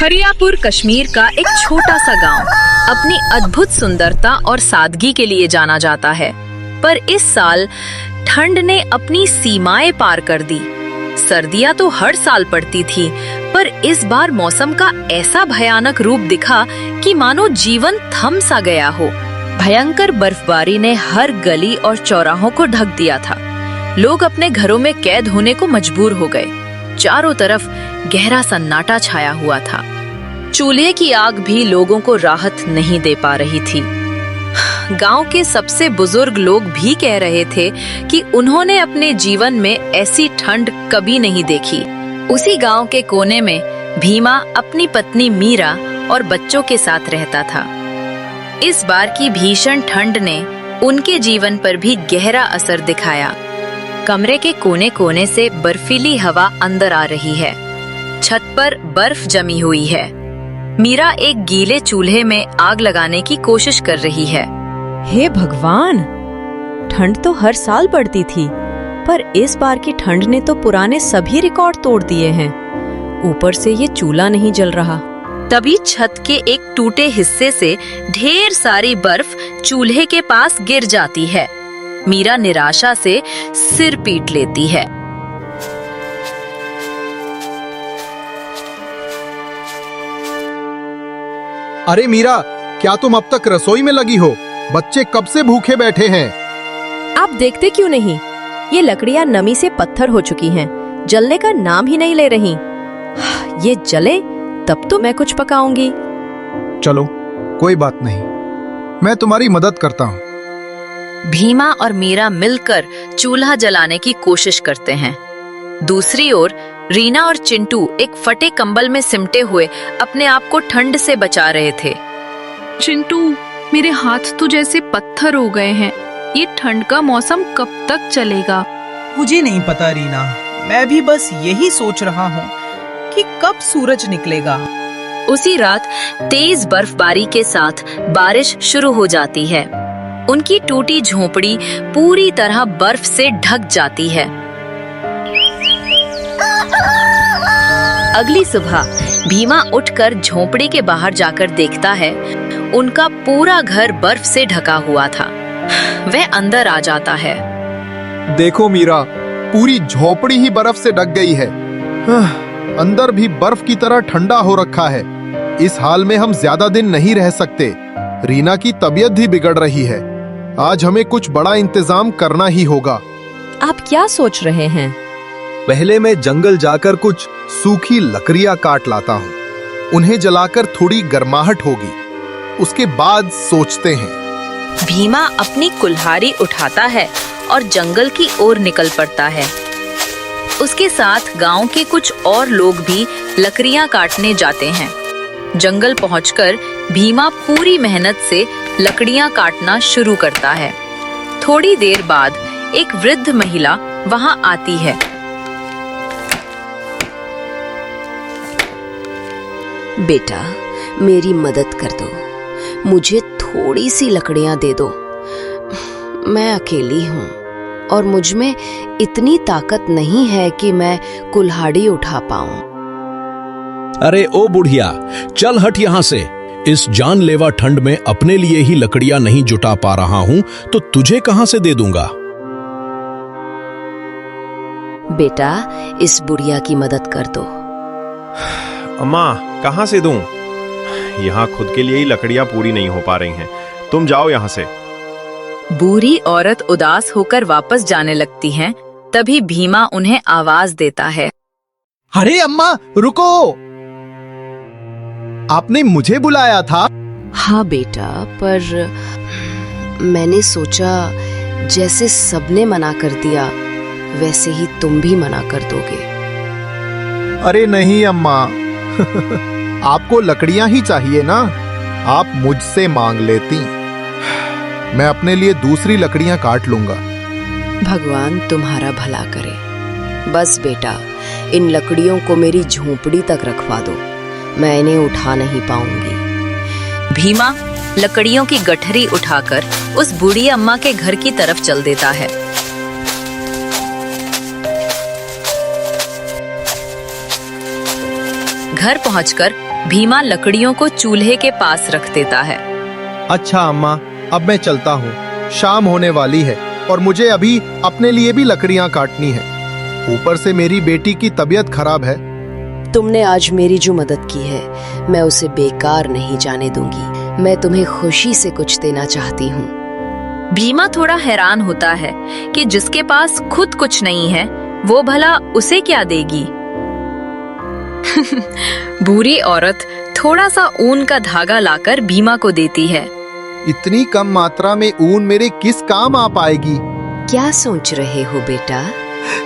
हरियापुर कश्मीर का एक छोटा सा गांव अपनी अद्भुत सुंदरता और सादगी के लिए जाना जाता है। पर इस साल ठंड ने अपनी सीमाएं पार कर दी। सर्दियां तो हर साल पड़ती थी, पर इस बार मौसम का ऐसा भयानक रूप दिखा कि मानो जीवन थम सा गया हो। भयंकर बर्फबारी ने हर गली और चौराहों को ढक दिया था। लोग अपने घरों में कैद होने को मजबूर हो गए। चारों तरफ गहरा सन्नाटा छाया हुआ था। चूल्हे की आग भी लोगों को राहत नहीं दे पा रही थी। गांव के सबसे बुजुर्ग लोग भी कह रहे थे कि उन्होंने अपने जीवन में ऐसी ठंड कभी नहीं देखी। उसी गांव के कोने में भीमा अपनी पत्नी मीरा और बच्चों के साथ रहता था। इस बार की भीषण ठंड ने उनके जीवन पर भी गहरा असर दिखाया। कमरे के कोने कोने से बर्फीली हवा अंदर आ रही है। छत पर बर्फ जमी हुई है। मीरा एक गीले चूल्हे में आग लगाने की कोशिश कर रही है। हे भगवान, ठंड तो हर साल पड़ती थी, पर इस बार की ठंड ने तो पुराने सभी रिकॉर्ड तोड़ दिए हैं। ऊपर से ये चूल्हा नहीं जल रहा। तभी छत के एक टूटे हिस्से से ढेर सारी बर्फ चूल्हे के पास गिर जाती है। मीरा निराशा से सिर पीट लेती है। अरे मीरा, क्या तुम अब तक रसोई में लगी हो? बच्चे कब से भूखे बैठे हैं? आप देखते क्यों नहीं? ये लकड़ियां नमी से पत्थर हो चुकी हैं, जलने का नाम ही नहीं ले रही। ये जले तब तो मैं कुछ पकाऊंगी। चलो, कोई बात नहीं, मैं तुम्हारी मदद करता हूँ। भीमा और मीरा मिलकर चूल्हा जलाने की कोशिश करते हैं। दूसरी ओर रीना और चिंटू एक फटे कंबल में सिमटे हुए अपने आप को ठंड से बचा रहे थे। चिंटू, मेरे हाथ तो जैसे पत्थर हो गए हैं। ये ठंड का मौसम कब तक चलेगा? मुझे नहीं पता रीना, मैं भी बस यही सोच रहा हूँ कि कब सूरज निकलेगा। उसी रात तेज बर्फबारी के साथ बारिश शुरू हो जाती है। उनकी टूटी झोपड़ी पूरी तरह बर्फ से ढक जाती है। अगली सुबह भीमा उठकर झोपड़ी के बाहर जाकर देखता है, उनका पूरा घर बर्फ से ढका हुआ था। वह अंदर आ जाता है। देखो मीरा, पूरी झोपड़ी ही बर्फ से ढक गई है। अंदर भी बर्फ की तरह ठंडा हो रखा है। इस हाल में हम ज्यादा दिन नहीं रह सकते। रीना की तबीयत भी बिगड़ रही है। आज हमें कुछ बड़ा इंतजाम करना ही होगा। आप क्या सोच रहे हैं? पहले मैं जंगल जाकर कुछ सूखी लकड़ियां काट लाता हूँ। उन्हें जलाकर थोड़ी गर्माहट होगी, उसके बाद सोचते हैं। भीमा अपनी कुल्हाड़ी उठाता है और जंगल की ओर निकल पड़ता है। उसके साथ गांव के कुछ और लोग भी लकड़ियां काटने जाते हैं। जंगल पहुंचकर भीमा पूरी मेहनत से लकड़ियां काटना शुरू करता है। थोड़ी देर बाद एक वृद्ध महिला वहां आती है। बेटा, मेरी मदद कर दो। मुझे थोड़ी सी लकड़ियां दे दो। मैं अकेली हूँ और मुझ में इतनी ताकत नहीं है कि मैं कुल्हाड़ी उठा पाऊं। अरे ओ बुढ़िया, चल हट यहाँ से। इस जानलेवा ठंड में अपने लिए ही लकड़ियां नहीं जुटा पा रहा हूँ तो तुझे कहाँ से दे दूंगा? बेटा, इस बुढ़िया की मदद कर दो। अम्मा, कहाँ से दूं? यहाँ खुद के लिए ही लकड़ियां पूरी नहीं हो पा रही हैं। तुम जाओ यहाँ से। बूढ़ी औरत उदास होकर वापस जाने लगती है। तभी भीमा उन्हें आवाज देता है। अरे अम्मा, रुको! आपने मुझे बुलाया था? हाँ बेटा, पर मैंने सोचा जैसे सबने मना कर दिया वैसे ही तुम भी मना कर दोगे। अरे नहीं अम्मा, आपको लकड़ियां ही चाहिए ना? आप मुझसे मांग लेती, मैं अपने लिए दूसरी लकड़ियां काट लूंगा। भगवान तुम्हारा भला करे। बस बेटा, इन लकड़ियों को मेरी झोपड़ी तक रखवा दो। मैं इन्हें उठा नहीं पाऊंगी। भीमा लकड़ियों की गठरी उठाकर उस बूढ़ी अम्मा के घर की तरफ चल देता है। घर पहुंचकर भीमा लकड़ियों को चूल्हे के पास रख देता है। अच्छा अम्मा, अब मैं चलता हूँ। शाम होने वाली है और मुझे अभी अपने लिए भी लकड़ियाँ काटनी है। ऊपर से मेरी बेटी की तबीयत खराब है। तुमने आज मेरी जो मदद की है, मैं उसे बेकार नहीं जाने दूंगी। मैं तुम्हें खुशी से कुछ देना चाहती हूँ। भीमा थोड़ा हैरान होता है कि जिसके पास खुद कुछ नहीं है वो भला उसे क्या देगी। बूढ़ी औरत थोड़ा सा ऊन का धागा लाकर भीमा को देती है। इतनी कम मात्रा में ऊन मेरे किस काम आ पाएगी? क्या सोच रहे हो बेटा?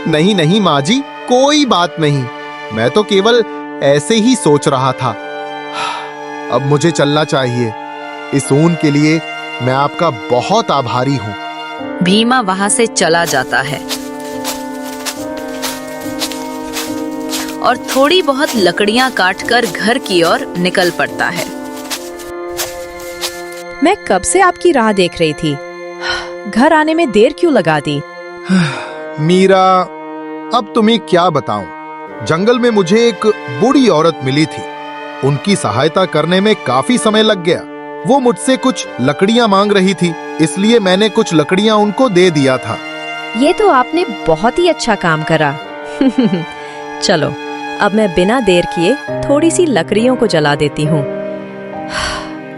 नहीं नहीं माँ जी, कोई बात नहीं। मैं तो केवल ऐसे ही सोच रहा था। अब मुझे चलना चाहिए। इस ऊन के लिए मैं आपका बहुत आभारी हूँ। भीमा वहां से चला जाता है और थोड़ी बहुत लकड़ियां काटकर घर की ओर निकल पड़ता है। मैं कब से आपकी राह देख रही थी। घर आने में देर क्यों लगा दी? मीरा, अब तुम्हें क्या बताऊं? जंगल में मुझे एक बूढ़ी औरत मिली थी। उनकी सहायता करने में काफी समय लग गया। वो मुझसे कुछ लकड़ियां मांग रही थी, इसलिए मैंने कुछ लकड़ियां उनको दे दिया था। ये तो आपने बहुत ही अच्छा काम करा। चलो, अब मैं बिना देर किए थोड़ी सी लकड़ियों को जला देती हूँ,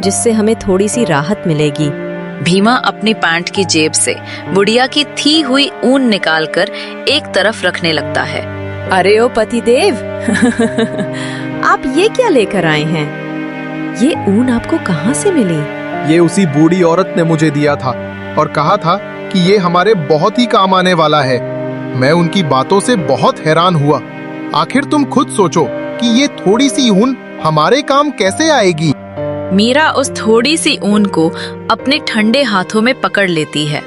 जिससे हमें थोड़ी सी राहत मिलेगी। भीमा अपनी पैंट की जेब से बुढ़िया की थी हुई ऊन निकालकर एक तरफ रखने लगता है। अरे ओ पतिदेव, आप ये क्या लेकर आए हैं? ये ऊन आपको कहाँ से मिली? ये उसी बूढ़ी औरत ने मुझे दिया था और कहा था कि ये हमारे बहुत ही काम आने वाला है। मैं उनकी बातों से बहुत हैरान हुआ। आखिर तुम खुद सोचो कि ये थोड़ी सी ऊन हमारे काम कैसे आएगी। मीरा उस थोड़ी सी ऊन को अपने ठंडे हाथों में पकड़ लेती है।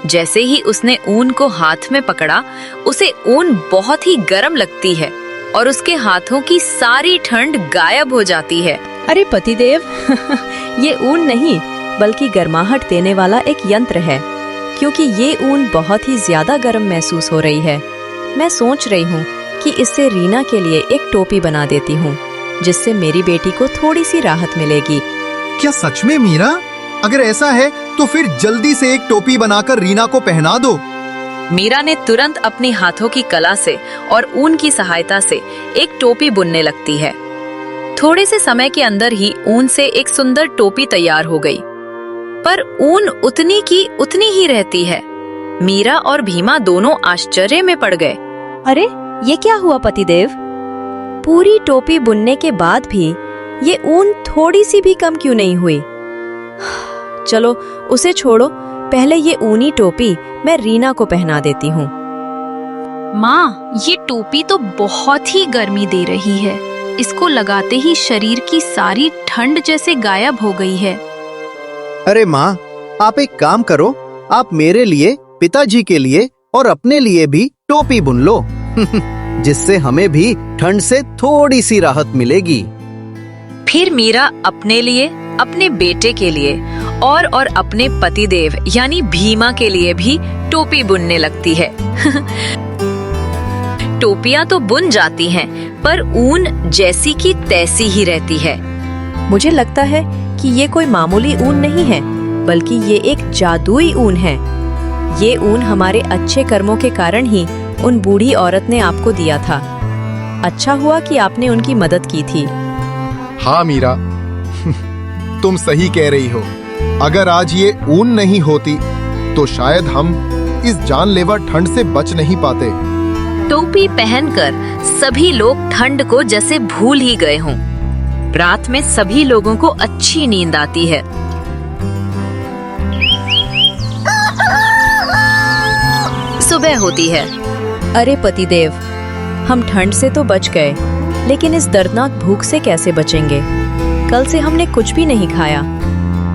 जैसे ही उसने ऊन को हाथ में पकड़ा, उसे ऊन बहुत ही गर्म लगती है और उसके हाथों की सारी ठंड गायब हो जाती है। अरे पतिदेव, ये ऊन नहीं बल्कि गर्माहट देने वाला एक यंत्र है, क्योंकि ये ऊन बहुत ही ज्यादा गर्म महसूस हो रही है। मैं सोच रही हूँ कि इससे रीना के लिए एक टोपी बना देती हूँ, जिससे मेरी बेटी को थोड़ी सी राहत मिलेगी। क्या सच में मीरा? अगर ऐसा है तो फिर जल्दी से एक टोपी बनाकर रीना को पहना दो। मीरा ने तुरंत अपनी हाथों की कला से और ऊन की सहायता से एक टोपी बुनने लगती है। थोड़े से समय के अंदर ही ऊन से एक सुंदर टोपी तैयार हो गई। पर ऊन उतनी की उतनी ही रहती है। मीरा और भीमा दोनों आश्चर्य में पड़ गए। अरे ये क्या हुआ पतिदेव? पूरी टोपी बुनने के बाद भी ये ऊन थोड़ी सी भी कम क्यों नहीं हुई? चलो उसे छोड़ो, पहले ये ऊनी टोपी मैं रीना को पहना देती हूँ। माँ, ये टोपी तो बहुत ही गर्मी दे रही है। इसको लगाते ही शरीर की सारी ठंड जैसे गायब हो गई है। अरे माँ, आप एक काम करो, आप मेरे लिए, पिताजी के लिए और अपने लिए भी टोपी बुन लो, जिससे हमें भी ठंड से थोड़ी सी राहत मिलेगी। फिर मीरा अपने लिए, अपने बेटे के लिए और अपने पतिदेव यानी भीमा के लिए भी टोपी बुनने लगती है। टोपियां तो बुन जाती हैं, पर ऊन जैसी की तैसी ही रहती है। मुझे लगता है कि ये कोई मामूली ऊन नहीं है, बल्कि ये एक जादुई ऊन है। ये ऊन हमारे अच्छे कर्मों के कारण ही उन बूढ़ी औरत ने आपको दिया था। अच्छा हुआ कि आपने उनकी मदद की थी। हाँ मीरा, तुम सही कह रही हो। अगर आज ये ऊन नहीं होती तो शायद हम इस जानलेवा ठंड से बच नहीं पाते। टोपी पहनकर सभी लोग ठंड को जैसे भूल ही गए हों। रात में सभी लोगों को अच्छी नींद आती है। सुबह होती है। अरे पतिदेव, हम ठंड से तो बच गए, लेकिन इस दर्दनाक भूख से कैसे बचेंगे? कल से हमने कुछ भी नहीं खाया।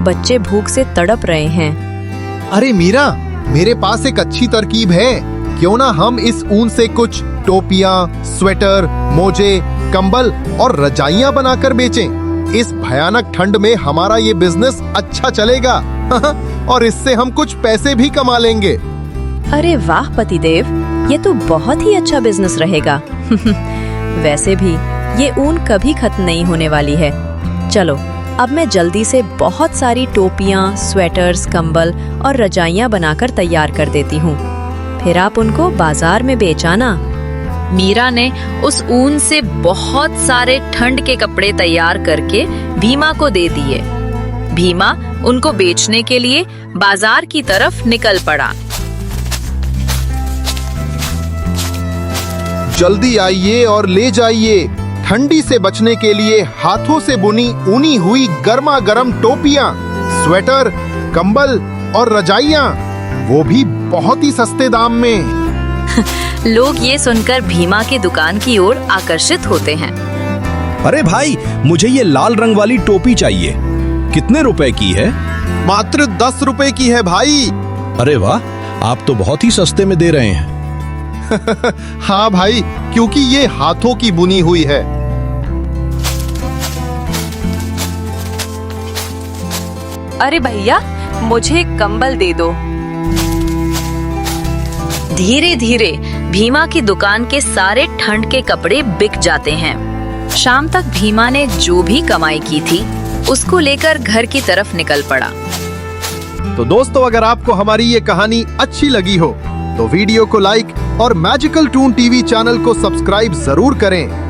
बच्चे भूख से तड़प रहे हैं। अरे मीरा, मेरे पास एक अच्छी तरकीब है। क्यों ना हम इस ऊन से कुछ टोपियां, स्वेटर, मोजे, कंबल और रजाइयां बनाकर बेचें। इस भयानक ठंड में हमारा ये बिजनेस अच्छा चलेगा और इससे हम कुछ पैसे भी कमा लेंगे। अरे वाह पतिदेव, ये तो बहुत ही अच्छा बिजनेस रहेगा। वैसे भी ये ऊन कभी खत्म नहीं होने वाली है। चलो अब मैं जल्दी से बहुत सारी टोपियाँ, स्वेटर्स, कंबल और रजाइयाँ बनाकर तैयार कर देती हूँ। फिर आप उनको बाजार में बेचाना। मीरा ने उस ऊन से बहुत सारे ठंड के कपड़े तैयार करके भीमा को दे दिए। भीमा उनको बेचने के लिए बाजार की तरफ निकल पड़ा। जल्दी आइए और ले जाइए। ठंडी से बचने के लिए हाथों से बुनी ऊनी हुई गर्मा गर्म टोपियां, स्वेटर, कंबल और रजाइयां, वो भी बहुत ही सस्ते दाम में। लोग ये सुनकर भीमा की दुकान की ओर आकर्षित होते हैं। अरे भाई, मुझे ये लाल रंग वाली टोपी चाहिए। कितने रुपए की है? मात्र 10 रुपए की है भाई। अरे वाह, आप तो बहुत ही सस्ते में दे रहे हैं। हाँ भाई, क्योंकि ये हाथों की बुनी हुई है। अरे भैया, मुझे कंबल दे दो। धीरे धीरे भीमा की दुकान के सारे ठंड के कपड़े बिक जाते हैं। शाम तक भीमा ने जो भी कमाई की थी उसको लेकर घर की तरफ निकल पड़ा। तो दोस्तों, अगर आपको हमारी ये कहानी अच्छी लगी हो तो वीडियो को लाइक और मैजिकल टून टीवी चैनल को सब्सक्राइब जरूर करें।